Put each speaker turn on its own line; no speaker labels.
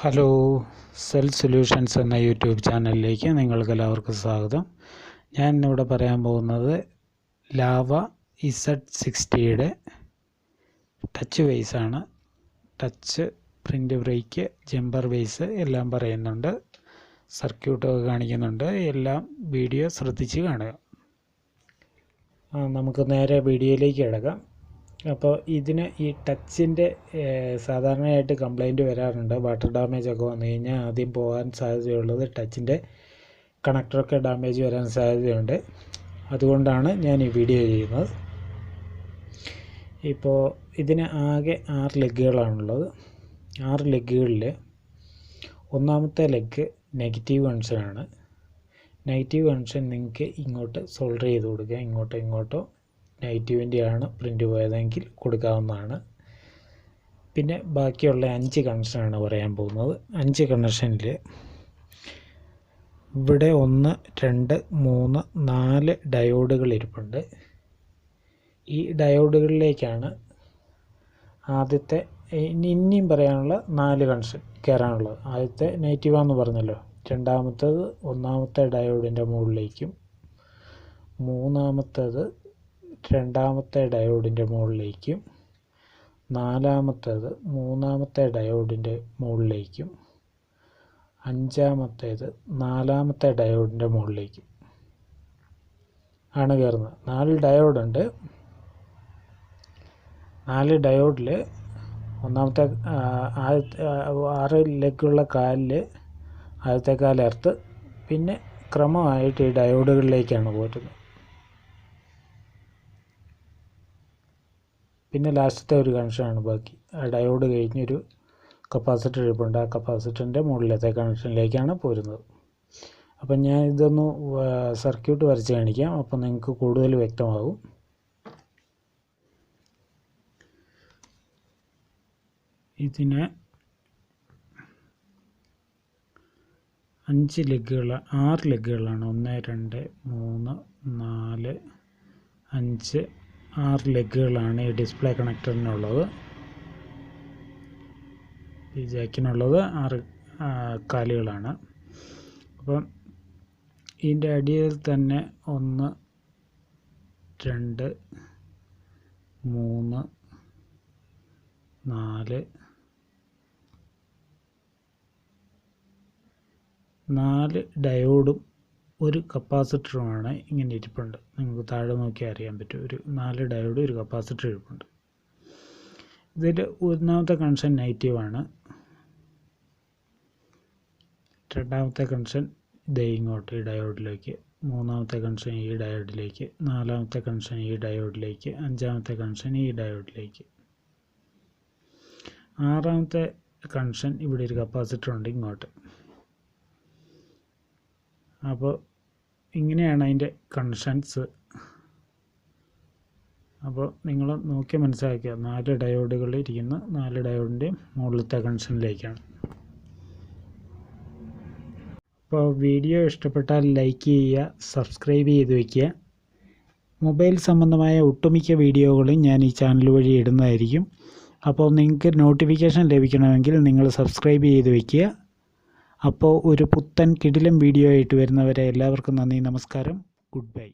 Hello, cell solutions എന്ന YouTube ചാനലിലേക്ക് നിങ്ങൾക്കെല്ലാവർക്കും സ്വാഗതം. ഞാൻ ഇന്നിവിടെ പറയാൻ പോകുന്നത് ലാവ Z60യുടെ ടച്ച് ബേസാണ്. Touch, print break, jumper base എല്ലാം പറയുന്നുണ്ട്, സർക്യൂട്ടൊക്കെ കാണിക്കുന്നുണ്ട്. എല്ലാം വീഡിയോ ശ്രദ്ധിച്ച് കാണുക. നമുക്ക് നേരെ വീഡിയോയിലേക്ക് കിടക്കാം. അപ്പോൾ ഇതിന് ഈ ടച്ചിൻ്റെ സാധാരണയായിട്ട് കംപ്ലൈൻറ്റ് വരാറുണ്ട്. വാട്ടർ ഡാമേജ് ഒക്കെ വന്നു കഴിഞ്ഞാൽ ആദ്യം പോകാൻ സാധ്യതയുള്ളത് ടച്ചിൻ്റെ കണക്ടറൊക്കെ ഡാമേജ് വരാൻ സാധ്യതയുണ്ട്. അതുകൊണ്ടാണ് ഞാൻ ഈ വീഡിയോ ചെയ്യുന്നത്. ഇപ്പോൾ ഇതിന് ആകെ 6 ലെഗുകളാണുള്ളത്. 6 ലെഗുകളിൽ ഒന്നാമത്തെ ലെഗ് നെഗറ്റീവ് കണക്ഷനാണ്. നെഗറ്റീവ് കണക്ഷൻ നിങ്ങൾക്ക് ഇങ്ങോട്ട് സോൾഡർ ചെയ്ത് കൊടുക്കുക. ഇങ്ങോട്ടോ നെഗറ്റീവിൻ്റെയാണ് പ്രിൻ്റ് പോയതെങ്കിൽ കൊടുക്കാവുന്നതാണ്. പിന്നെ ബാക്കിയുള്ള 5 കണക്ഷനാണ് പറയാൻ പോകുന്നത്. 5 കണക്ഷനിൽ ഇവിടെ 1, 2, 3, 4 ഡയോഡുകൾ ഇരിപ്പുണ്ട്. ഈ ഡയോഡുകളിലേക്കാണ് ആദ്യത്തെ ഇനിയും പറയാനുള്ള 4 കണക്ഷൻ കയറാനുള്ളത്. ആദ്യത്തെ നെഗറ്റീവാണെന്ന് പറഞ്ഞല്ലോ. രണ്ടാമത്തേത് ഒന്നാമത്തെ ഡയോഡിൻ്റെ മുകളിലേക്കും, മൂന്നാമത്തേത് രണ്ടാമത്തെ ഡയോഡിൻ്റെ മുകളിലേക്കും, നാലാമത്തേത് മൂന്നാമത്തെ ഡയോഡിൻ്റെ മുകളിലേക്കും, അഞ്ചാമത്തേത് നാലാമത്തെ ഡയോഡിൻ്റെ മുകളിലേക്കും ആണ് കയറുന്നത്. 4 ഡയോഡുണ്ട്. 4 ഡയോഡിൽ ഒന്നാമത്തെ 6 ലെഗുള്ള കാലിൽ ആദ്യത്തെ കാലെർത്ത്, പിന്നെ ക്രമമായിട്ട് ഈ ഡയോഡുകളിലേക്കാണ് പോരുന്നത്. പിന്നെ ലാസ്റ്റത്തെ ഒരു കണക്ഷനാണ് ബാക്കി. ആ ഡയോഡ് കഴിഞ്ഞൊരു കപ്പാസിറ്റർ ഇരിപ്പുണ്ട്. ആ കപ്പാസിറ്ററിൻ്റെ മുകളിലത്തെ കണക്ഷനിലേക്കാണ് പോരുന്നത്. അപ്പം ഞാൻ ഇതൊന്ന് സർക്യൂട്ട് വരച്ച് കാണിക്കാം. അപ്പോൾ നിങ്ങൾക്ക് കൂടുതൽ വ്യക്തമാകും. ഇതിന് 6 ലെഗുകളാണ്. 1, 2, 3, 4, 5, 6 ലെഗുകളാണ് ഈ ഡിസ്പ്ലേ കണക്ടറിനുള്ളത്. ഈ ജാക്കിനുള്ളത് 6 കാലുകളാണ്. അപ്പം ഇതിൻ്റെ അടിയിൽ തന്നെ 1, 2, 3, 4 ഡയോഡും ഒരു കപ്പാസിറ്ററുമാണ് ഇങ്ങനെ ഇരിപ്പുണ്ട്. നിങ്ങൾക്ക് താഴെ നോക്കിയാൽ അറിയാൻ പറ്റും. ഒരു 4 ഡയോഡ്, ഒരു കപ്പാസിറ്റർ ഇരിപ്പുണ്ട്. ഇതിൽ ഒന്നാമത്തെ കണക്ഷൻ നെഗറ്റീവാണ്. രണ്ടാമത്തെ കണക്ഷൻ ദേ ഇങ്ങോട്ട് ഈ ഡയോഡിലേക്ക്, മൂന്നാമത്തെ കണക്ഷൻ ഈ ഡയോഡിലേക്ക്, നാലാമത്തെ കണക്ഷൻ ഈ ഡയോഡിലേക്ക്, അഞ്ചാമത്തെ കണക്ഷൻ ഈ ഡയോഡിലേക്ക്, ആറാമത്തെ കണക്ഷൻ ഇവിടെ ഒരു കപ്പാസിറ്റർ ഉണ്ട് ഇങ്ങോട്ട്. അപ്പോൾ ഇങ്ങനെയാണ് അതിൻ്റെ കണക്ഷൻസ്. അപ്പോൾ നിങ്ങൾ നോക്കി മനസ്സിലാക്കുക. 4 ഡയോഡുകൾ ഇരിക്കുന്ന 4 ഡയോഡിൻ്റെ മുകളിലത്തെ കണക്ഷനിലേക്കാണ്. അപ്പോൾ വീഡിയോ ഇഷ്ടപ്പെട്ടാൽ ലൈക്ക് ചെയ്യുക, സബ്സ്ക്രൈബ് ചെയ്ത് വയ്ക്കുക. മൊബൈൽ സംബന്ധമായ ഒട്ടുമിക്ക വീഡിയോകളും ഞാൻ ഈ ചാനൽ വഴി ഇടുന്നതായിരിക്കും. അപ്പോൾ നിങ്ങൾക്ക് നോട്ടിഫിക്കേഷൻ ലഭിക്കണമെങ്കിൽ നിങ്ങൾ സബ്സ്ക്രൈബ് ചെയ്ത് വയ്ക്കുക. അപ്പോൾ ഒരു പുത്തൻ കിടിലം വീഡിയോ ആയിട്ട് വരുന്നവരെ എല്ലാവർക്കും നന്ദി, നമസ്കാരം, ഗുഡ് ബൈ.